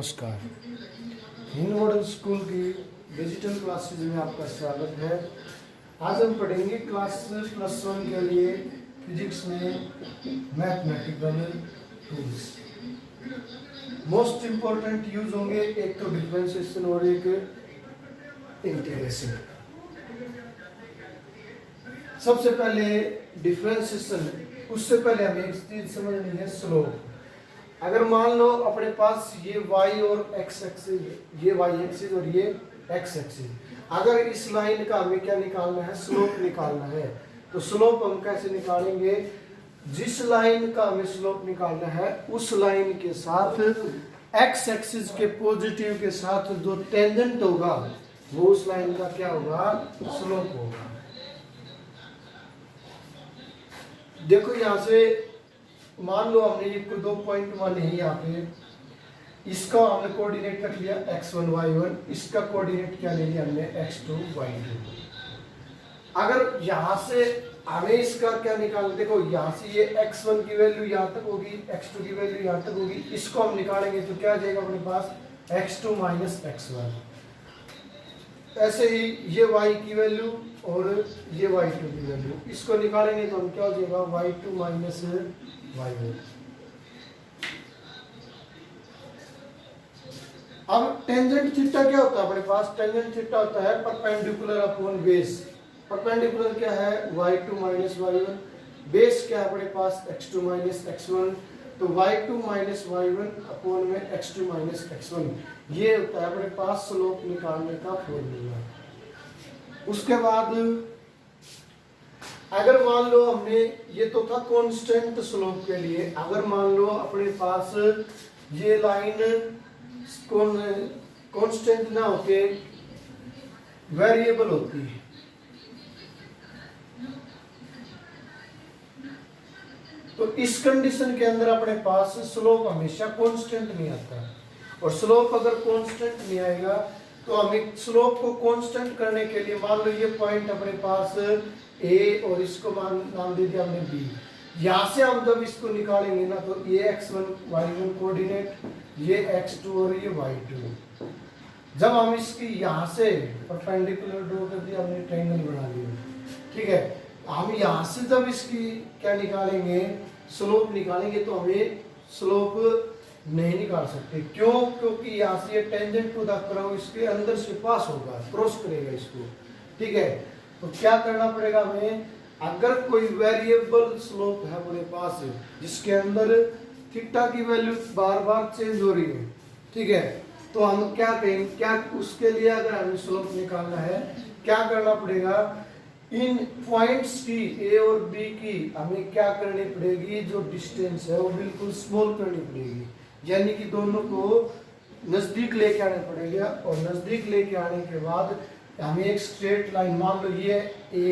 नमस्कार। Hind model school की digital classes में आपका स्वागत है। आज हम पढ़ेंगे क्लास +1 के लिए फिजिक्स में mathematical tools. Most important use होंगे, एक तो डिफरेंशिएशन और एक इंटीग्रेशन। सबसे पहले डिफरेंशिएशन, उससे पहले हमें एक चीज समझनी है, स्लोप। अगर मान लो अपने पास ये y और x एक्सिस, ये y एक्सिस और ये x एक्सिस, अगर इस लाइन का हमें क्या निकालना है, स्लोप निकालना है, तो स्लोप हम कैसे निकालेंगे? जिस लाइन का हमें स्लोप निकालना है उस लाइन के साथ x एक्सिस के पॉजिटिव के साथ जो टेंजेंट होगा वो उस लाइन का क्या होगा, स्लोप होगा। देखो यहाँ से मान लो हमने ये 2.1 है यहाँ पे, इसका हमने कोऑर्डिनेट रख लिया x1 y1, इसका कोऑर्डिनेट क्या ले लिया हमने, x2 y2। अगर यहाँ से हमें इसका क्या निकालना, देखो यहाँ से ये x1 की वैल्यू यहाँ तक होगी, x2 की वैल्यू यहाँ तक होगी, इसको हम निकालेंगे तो क्या आ जाएगा अपने पास, x2 माइनस x1। ऐसे ही ये y की वैल्यू और ये y2 की वैल्यू, इसको निकालेंगे तो हम क्या हो जाएगा, y2 माइनस y1। अब टेंजेंट थीटा क्या होता है अपने पास, टेंजेंट थीटा होता है परपेंडिकुलर अपॉन बेस। परपेंडिकुलर क्या है, y2 माइनस y1, बेस क्या है अपने पास, x2 माइनस x1, तो y2 माइनस y1 अपॉन में x2 माइनस x1, ये होता है अपने पास स्लोप निकालने का फॉर्मूला। उसके बाद अगर मान लो हमने, ये तो था कांस्टेंट स्लोप के लिए, अगर मान लो अपने पास ये लाइन कांस्टेंट ना होके वेरिएबल होती है, तो इस कंडीशन के अंदर अपने पास स्लोप हमेशा कांस्टेंट नहीं आता। और स्लोप अगर कांस्टेंट नहीं आएगा तो हमें स्लोप को कांस्टेंट करने के लिए, मान लो ये पॉइंट अपने पास A और इसको नाम दे दिया हमने B, यहाँ से हम जब इसको निकालेंगे ना तो ये x1 y1 कोऑर्डिनेट, ये x2 और ये y2। जब हम इसकी यहाँ से परपेंडिकुलर ड्रॉ कर दिया, हमने ट्रायंगल बना लिया, ठीक है। हम यहाँ से जब इसकी क्या निकालेंगे, स्लोप निकालेंगे, तो हमें स्लोप नहीं निकाल सकते। क्यों? क्योंकि यहाँ से ये टेंजेंट टू द कर्व इसके अंदर से पास होगा, क्रॉस करेगा इसको, ठीक है। तो क्या करना पड़ेगा हमें, अगर कोई वेरिएबल स्लोप है अपने पास जिसके अंदर थीटा की वैल्यू बार बार चेंज हो रही है, ठीक है, तो हम क्या कहेंगे, क्या उसके लिए अगर हमें स्लोप निकालना है, क्या करना पड़ेगा, इन पॉइंट्स की A और B की हमें क्या करनी पड़ेगी, जो डिस्टेंस है वो बिल्कुल स्मॉल करनी पड़ेगी, यानी कि दोनों को नजदीक लेके आना पड़ेगा। और नजदीक लेके आने के बाद हमें एक स्ट्रेट लाइन, मान लो ये A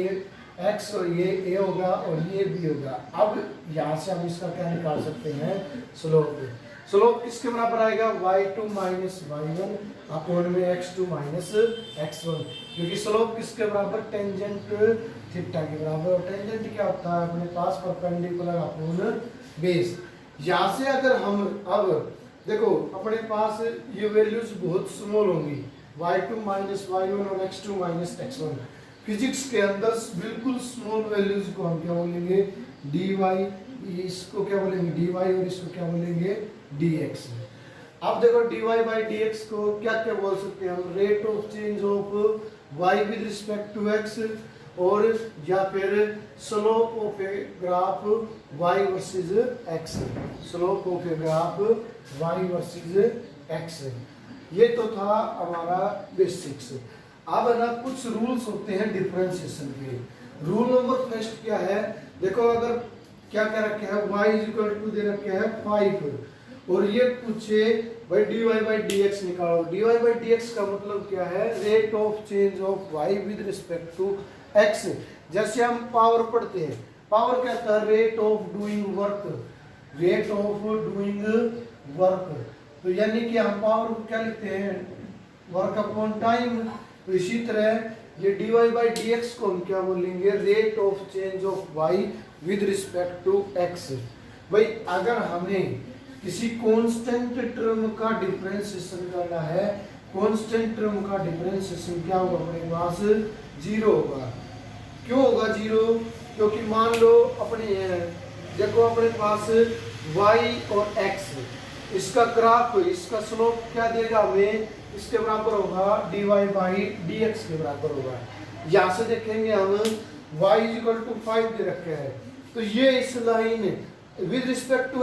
x और ये A होगा और ये B होगा। अब यहाँ से हम इसका क्या निकाल सकते हैं, स्लोप। स्लोप किसके बराबर आएगा, y2 माइनस y1 अपॉन में x2 माइनस x1, क्योंकि स्लोप किसके बराबर, टेंजेंट थीटा के बराबर। और टेंजेंट क्या होता है अपने पास, परपेंडिकुलर अपॉन बेस। यहाँ से अगर हम, अब देखो अपने पास ये वैल्यूज बहुत स्मॉल होंगी, y2 माइनस y1 और x2 माइनस x1। फिजिक्स के अंदर बिल्कुल स्मॉल वैल्यूज को हम क्या बोलेंगे, dy, इसको क्या बोलेंगे dy और इसको क्या बोलेंगे dx। अब देखो dy बाई dx को क्या क्या बोल सकते हैं हम, rate of change of y with respect to x, और या फिर slope of a graph y versus x, slope of a graph y versus x। ये तो था हमारा बेसिक्स। अब है ना कुछ रूल्स होते हैं डिफरेंशिएशन के। रूल नंबर फर्स्ट क्या है, देखो अगर क्या क्या रखे हैं, y इक्वल टू दे रखे हैं 5 और ये पूछे भाई dy बाई dx निकालो। dy बाई dx का मतलब क्या है, rate of change of y with respect to x। जैसे हम पावर पढ़ते हैं, पावर कहता है rate of doing work, rate of doing work, तो यानी कि हम पावर को क्या लिखते हैं, वर्क अपॉन टाइम। तो इसी तरह ये dy बाई dx को हम क्या बोलेंगे, rate of change of y with respect to x। भाई अगर हमें किसी कांस्टेंट टर्म का डिफरेंशिएशन करना है, कांस्टेंट टर्म का डिफरेंशिएशन क्या होगा अपने पास, जीरो होगा। क्यों होगा जीरो, क्योंकि मान लो अपने देखो अपने पास y और x, इसका ग्राफ, इसका स्लोप क्या देगा हमें, इसके बराबर होगा dy बाई dx के बराबर होगा। यहाँ से देखेंगे हम y इक्वल टू 5 दे रखे हैं, तो ये इस line with respect to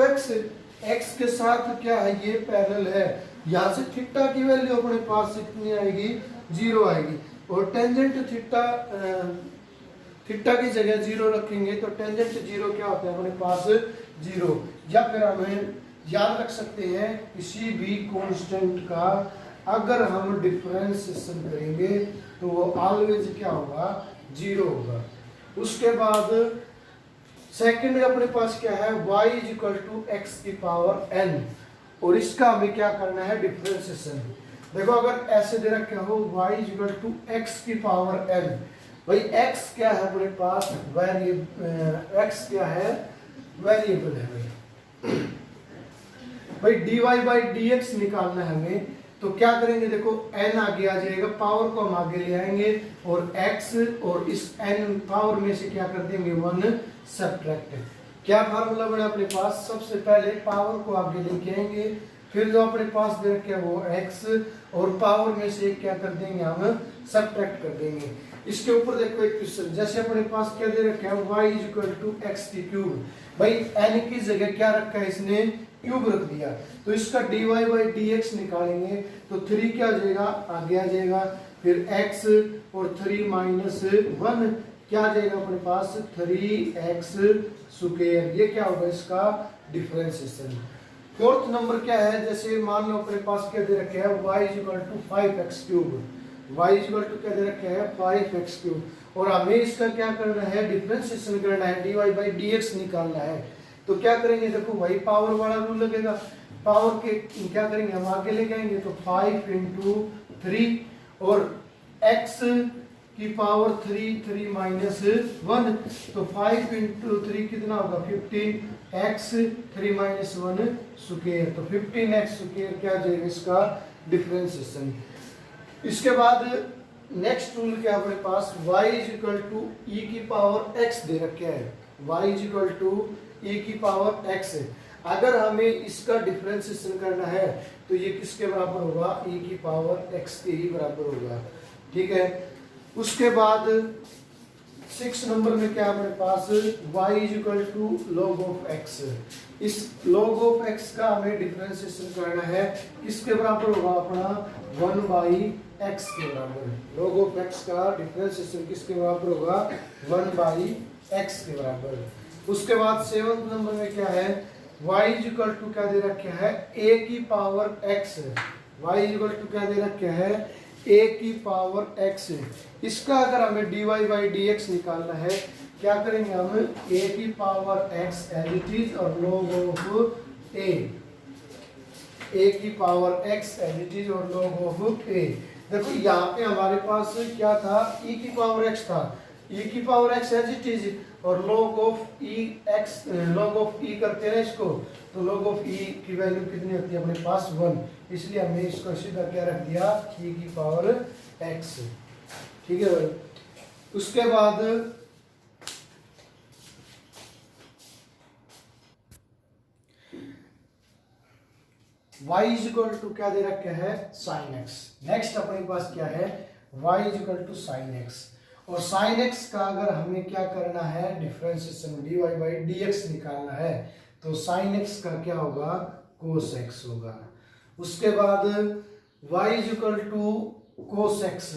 x के साथ क्या है, ये पैरेलल है। यहाँ से थीटा की वैल्यू अपने पास कितनी आएगी, जीरो आएगी। और टेंजेंट थीटा की जगह जीरो रखेंगे तो टेंजेंट जीरो क्या होता है अपने पास, जीरो। या फिर हमें याद रख सकते हैं किसी भी कांस्टेंट का अगर हम डिफरेंशिएशन करेंगे तो वो ऑलवेज क्या होगा, जीरो होगा। उसके बाद सेकंड अपने पास क्या है, y is equal to x की पावर n, और इसका हमें क्या करना है, डिफरेंशिएशन। देखो अगर ऐसे दे रखे हो y is equal to x की पावर n, भाई x क्या है अपने पास, x क्या है, वेरिएबल है भाई dy बाई dx निकालना है हमें, तो क्या करेंगे, देखो n आगे आ जाएगा, पावर को हम आगे ले आएंगे और x और इस n पावर में से क्या कर देंगे, 1 सब्ट्रैक्ट। क्या फार्मूला बना अपने पास, सबसे पहले पावर को आगे लेके आएंगे, फिर जो अपने पास दे रखे वो x और पावर में से क्या कर देंगे, हम सब्ट्रैक्ट कर देंगे। इसके ऊपर देखो एक क्वेश्चन, जैसे अपने पास क्या दे रखा है, y is equal to x की क्यूब, भाई n की जगह क्या रखा है, इसने क्यूब रख दिया, तो इसका dy बाई dx निकालेंगे तो 3 क्या आ जाएगा, आगे आ जाएगा, फिर x और 3 माइनस 1 क्या आ जाएगा अपने पास, 3x स्क्वायर, ये क्या होगा इसका डिफरेंशिएशन। फोर्थ नंबर क्या है, जैसे मान लो अपने पास क्या दे रखे है, y is equal to 5x cube, y is equal to क्या दे रखे है, 5x क्यूब, और हमें इसका क्या करना है, डिफरेंशिएशन करना है, dy बाई dx निकालना है। तो क्या करेंगे, देखो वही पावर वाला रूल लगेगा, पावर के क्या करेंगे, हम आगे ले जाएंगे तो 5 इंटू 3 और x की पावर 3 माइनस 1, तो 5 इंटू 3 कितना होगा, 15x 3 माइनस 1 स्क्वायर, तो 15x स्क्वायर क्या आ जाएगा इसका डिफरेंशिएशन। इसके बाद नेक्स्ट रूल क्या अपने पास, y is equal to e की पावर x दे रखे हैं, y is equal to e की पावर x है। अगर हमें इसका डिफरेंशिएशन करना है तो ये किसके बराबर होगा, e की पावर x के ही बराबर होगा, ठीक है। उसके बाद 6 नंबर में क्या हमारे पास, y is equal to log of x, इस log ऑफ x का हमें डिफरेंशिएशन करना है, किसके बराबर होगा अपना 1 बाई x के बराबर, log ऑफ x का डिफरेंशिएशन किसके बराबर होगा, 1 बाई x के बराबर। उसके बाद 7th नंबर में क्या है, y इज इक्वल टू क्या दे रखे है, a की power x, y is equal to क्या दे रखे है, a की पावर x, इसका अगर हमें dy बाई dx निकालना है, क्या करेंगे हम, a की power x as it is और log ऑफ a की power x as it is और log ऑफ a। देखो यहाँ पे हमारे पास क्या था, e की पावर x था, e की power x as it is और log ऑफ e करते हैं इसको, तो log ऑफ e की वैल्यू कितनी होती है अपने पास 1, इसलिए हमने इसको सीधा क्या रख दिया, e की पावर x, ठीक है भाई। उसके बाद y इज इक्वल टू क्या दे रखे है, sin x। नेक्स्ट अपने पास क्या है, y is equal to sin x, और sin x का अगर हमें क्या करना है, डिफरेंशिएशन dy बाई dx निकालना है, तो sin x का क्या होगा, cos x होगा। उसके बाद y is equal to cos x,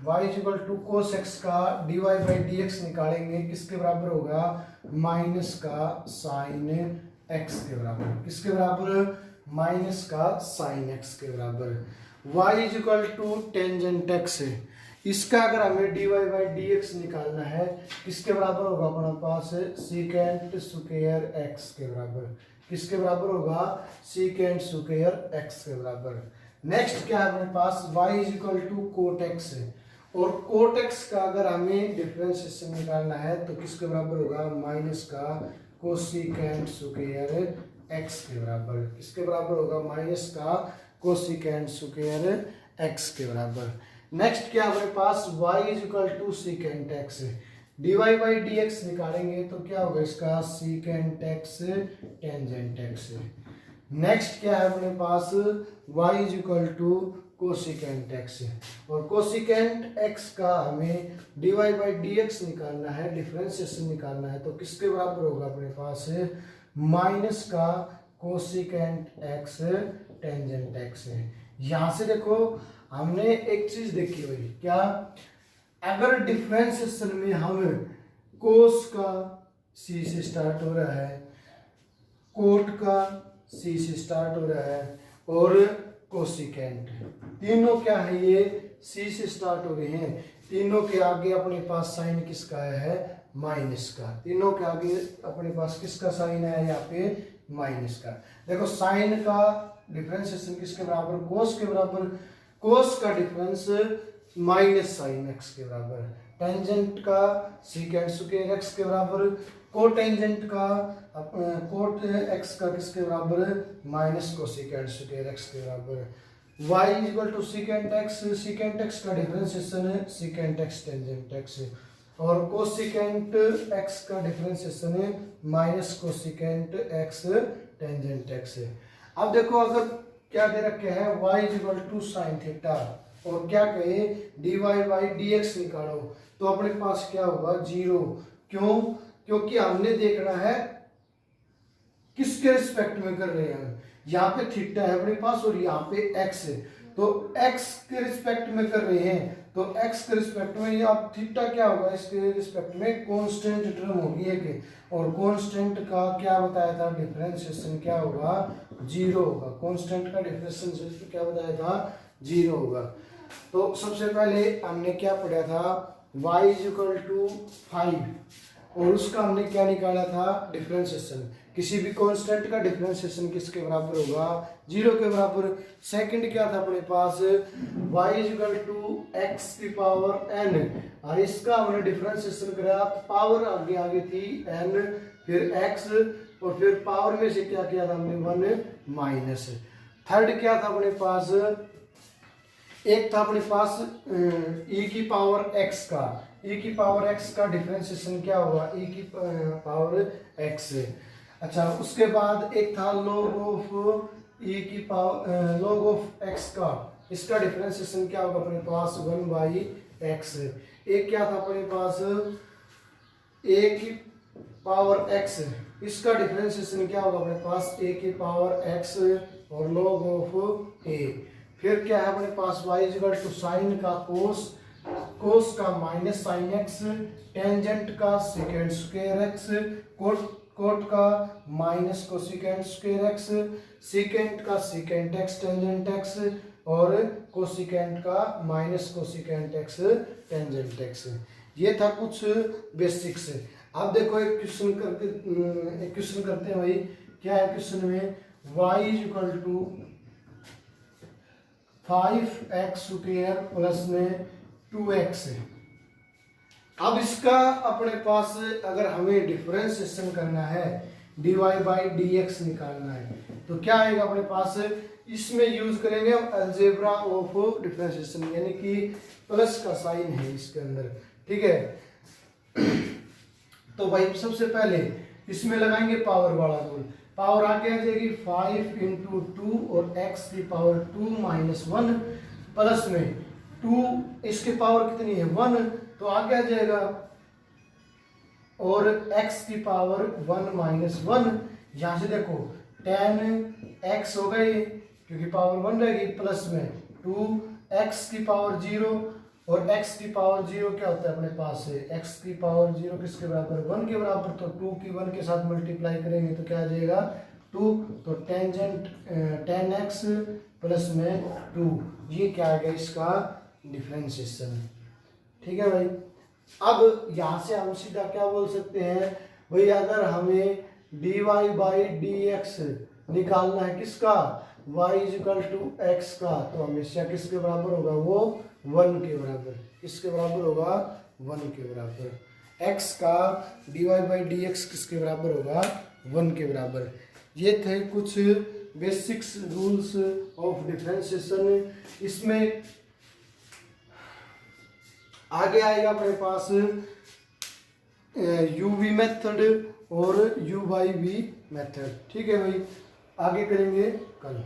y is equal to cos x का dy बाई dx निकालेंगे, किसके बराबर होगा, माइनस का sin x के बराबर, किसके बराबर, माइनस का sin x के बराबर। y is equal to tangent x, इसका अगर हमें dy बाई dx निकालना है, किसके बराबर होगा अपना पास, सीकेंट स्क्वायर x के बराबर, किसके बराबर होगा, सीकेंट स्क्वायर x के बराबर। नेक्स्ट क्या है अपने पास, y is equal to cot x, और कोट x का अगर हमें डिफरेंशिएशन निकालना है तो किसके बराबर होगा, माइनस का कोसिकेंट स्क्वायर एक्स के बराबर। किसके बराबर होगा? माइनस का कोसिकेंट स्क्वायर एक्स के बराबर। नेक्स्ट क्या हमारे पास? y is equal to secant x. dy by d x निकालेंगे तो क्या होगा इसका? Secant x tangent x. Next क्या है अपने पास? y is equal to cosecant x, और कोसिकेंट एक्स का हमें dy बाई डी एक्स निकालना है, डिफरेंशिएशन निकालना है, तो किसके बराबर होगा अपने पास? माइनस का कोसिकेंट एक्स टेंजेंट एक्स। यहां से देखो हमने एक चीज देखी हुई, क्या? अगर डिफरेंशिएशन में हम कोस का सी से स्टार्ट हो रहा है, कोट का सी से स्टार्ट हो रहा है, और कोसिकेंट, तीनों क्या है? ये सी से स्टार्ट हो रहे हैं। तीनों के आगे अपने पास साइन किसका है? माइनस का। तीनों के आगे अपने पास किसका साइन है? यहाँ पे माइनस का। देखो साइन का डिफरेंशिएशन किसके बराबर? कोस के बराबर। कोस का डिफरेंस माइनस साइन एक्स के बराबर। टेंजेंट का सीकेंट स्क्वायर एक्स के बराबर। कोटेंजेंट का कोट एक्स का किसके बराबर? माइनस कोसिकेंट स्क्वायर एक्स के बराबर। y is equal to secant x. Secant x का डिफरेंशिएशन है सीकेंट एक्स टेंजेंट एक्स, और कोसिकेंट एक्स का डिफरेंशिएशन है minus cosecant x tangent x. अब देखो अगर क्या दे रखे हैं? y is equal to sine theta, और क्या कहे? dy बाई डी एक्स निकालो, तो अपने पास क्या होगा? 0। क्यों? क्योंकि हमने देखना है किसके रिस्पेक्ट में कर रहे हैं। यहाँ पे थीटा है अपने पास और यहाँ पे x है, तो x के रिस्पेक्ट में कर रहे हैं, तो x के रिस्पेक्ट में ये अब थीटा क्या होगा? इसके रिस्पेक्ट में कांस्टेंट टर्म होगी एक, और कांस्टेंट का क्या बताया था? डिफरेंशिएशन क्या होगा? 0 होगा। कांस्टेंट का डिफरेंशिएशन क्या बताया था? 0 होगा। तो सबसे पहले हमने क्या पढ़ा था? y इज इक्वल टू 5, और उसका हमने क्या निकाला था? डिफरेंशिएशन। किसी भी कांस्टेंट का डिफरेंशिएशन किसके बराबर होगा? 0 के बराबर। सेकंड क्या था अपने पास? y is equal to x की पावर n, और इसका हमने डिफरेंशिएशन करा, पावर आगे आगे थी n, फिर x, और फिर पावर में से क्या किया था हमने? 1 माइनस। थर्ड क्या था अपने पास? एक था अपने पास e की पावर x का, e की पावर x का डिफरेंशिएशन क्या होगा? e की पावर x। अच्छा, उसके बाद एक था log ऑफ e की पावर log ऑफ x का, इसका डिफरेंशिएशन क्या होगा अपने पास? 1 बाई x। एक क्या था अपने पास? a की पावर x, इसका डिफरेंशिएशन क्या होगा अपने पास? a की पावर x और log ऑफ a। फिर क्या है अपने पास? y is equal to sine का कोस, कोस का माइनस साइन एक्स, टेंजेंट का सीकेंट स्क्वायर एक्स, कोट का minus cosecant square x, secant का सीकेंट एक्स टेंजेंट एक्स, और कोसिकेंट का minus cosecant x tangent x. ये था कुछ बेसिक्स। अब देखो एक क्वेश्चन करते हैं भाई। क्या है क्वेश्चन में? y is equal to 5x square plus में 2x है। अब इसका अपने पास अगर हमें डिफरेंशिएशन करना है, dy बाई डी एक्स निकालना है, तो क्या आएगा अपने पास? इसमें यूज करेंगे हम अलजेब्रा ऑफ डिफरेंशिएशन, यानी कि प्लस का साइन है इसके अंदर, ठीक है। तो भाई सबसे पहले इसमें लगाएंगे पावर वाला रूल। पावर आगे आ जाएगी 5 इंटू 2 और x की पावर 2 माइनस 1 प्लस में 2, इसकी पावर कितनी है? 1, तो आगे आ जाएगा, और x की पावर 1 माइनस 1। यहां से देखो 10x हो गई क्योंकि पावर 1 रहेगी, प्लस में 2x की पावर 0, और x की पावर 0 क्या होता है अपने पास है? x की पावर 0 किसके बराबर? 1 के बराबर। तो 2 की 1 के साथ मल्टीप्लाई करेंगे तो क्या आ जाएगा? 2। तो टेंजेंट 10x प्लस में 2, ये क्या आ गया इसका डिफरेंशिएशन, ठीक है भाई। अब यहाँ से हम सीधा क्या बोल सकते हैं भाई? अगर हमें dy बाई डी एक्स निकालना है किसका? y is equal to x का, तो हमेशा किसके बराबर होगा? वो 1 के बराबर। किसके बराबर होगा? 1 के बराबर। x का dy बाई डी एक्स किसके बराबर होगा? 1 के बराबर। ये थे कुछ बेसिक्स रूल्स ऑफ डिफरेंशिएशन। इसमें आगे आएगा अपने पास यूवी मेथड और यू बाई वी मेथड। ठीक है भाई, आगे करेंगे कल।